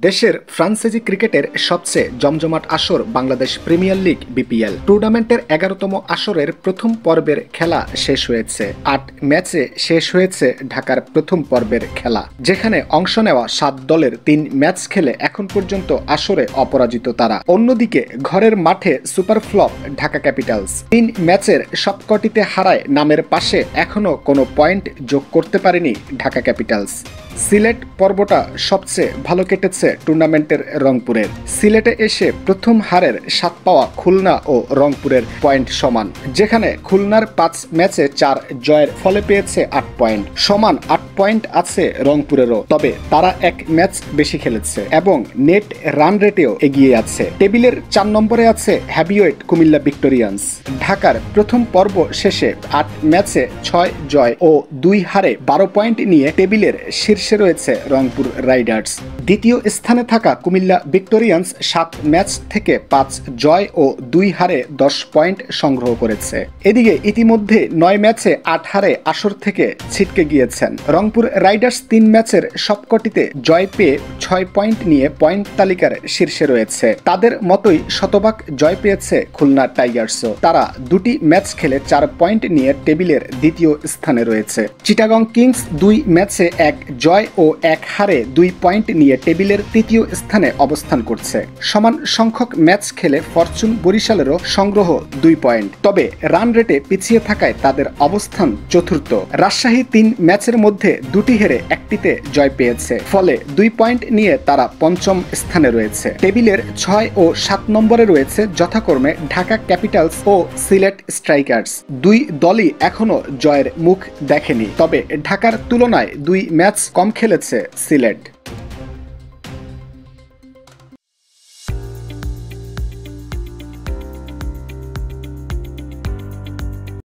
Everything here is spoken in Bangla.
দেশের ফ্রাঞ্চাইজি ক্রিকেটের সবচেয়ে জমজমাট আসর বাংলাদেশ প্রিমিয়ার লিগ বিপিএল টুর্নামেন্টের 11তম আসরের প্রথম পর্বের খেলা শেষ হয়েছে। 8 ম্যাচে শেষ হয়েছে ঢাকার প্রথম পর্বের খেলা, যেখানে অংশ নেওয়া 7 দলের 3 ম্যাচ খেলে এখন পর্যন্ত আসরে অপরাজিত তারা। অন্যদিকে ঘরের মাঠে সুপার ফ্লপ ঢাকা ক্যাপিটালস 3 ম্যাচের সবকটিতে হারায় নামের পাশে এখনো কোনো পয়েন্ট যোগ করতে পারেনি ঢাকা ক্যাপিটালস। সিলেট পর্বটা সবচেয়ে ভালো কেটেছে টুর্নামেন্টের রংপুরের। সিলেটে এসে প্রথম হারের স্বাদ পাওয়া খুলনা ও রংপুরের পয়েন্ট সমান, যেখানে খুলনার 5 ম্যাচে 4 জয়ের ফলে পেয়েছে 8 পয়েন্ট। সমান 8 পয়েন্ট আছে রংপুরেরও, তবে তারা 1 ম্যাচ বেশি খেলেছে এবং নেট রান রেটেও এগিয়ে আছে। টেবিলের 4 নম্বরে আছে হেভিওয়েট কুমিল্লা ভিক্টোরিয়ান্স। ঢাকার প্রথম পর্ব শেষে 8 ম্যাচে 6 জয় ও 2 হারে 12 পয়েন্ট নিয়ে টেবিলের শীর্ষে রয়েছে রংপুর রাইডার্স। দ্বিতীয় স্থানে থাকা কুমিল্লা ভিক্টোরিয়ান্স 7 ম্যাচ থেকে 5 জয় ও 2 হারে 10 পয়েন্ট সংগ্রহ করেছে। এদিকে ইতিমধ্যে 9 ম্যাচে 8 হারে আসর থেকে ছিটকে গিয়েছেন রংপুর রাইডার্স। 3 ম্যাচের সবকটিতে জয় পেয়ে 6 পয়েন্ট নিয়ে পয়েন্ট তালিকার শীর্ষে রয়েছে। তাদের মতোই শতভাগ জয় পেয়েছে খুলনা টাইগার্সও। তারা 2টি ম্যাচ খেলে 4 পয়েন্ট নিয়ে টেবিলের দ্বিতীয় স্থানে রয়েছে। চিটাগং কিংস 2 ম্যাচে 1 জয় ও 1 হারে 2 পয়েন্ট নিয়ে টেবিলের তৃতীয় স্থানে অবস্থান করছে। সমান সংখ্যক ম্যাচ খেলে ফরচুন বরিশালেরও সংগ্রহ 2 পয়েন্ট, তবে রান রেটে পিছিয়ে থাকায় তাদের অবস্থান চতুর্থ। রাজশাহী 3 ম্যাচের মধ্যে 2টি হেরে 1টিতে জয় পেয়েছে, ফলে 2 পয়েন্ট নিয়ে তারা পঞ্চম স্থানে রয়েছে। টেবিলের 6 ও 7 নম্বরে রয়েছে যথাক্রমে ঢাকা ক্যাপিটালস ও সিলেট স্ট্রাইকার্স। 2 দলই এখনো জয়ের মুখ দেখেনি, তবে ঢাকার তুলনায় 2 ম্যাচ কম খেলেছে সিলেট।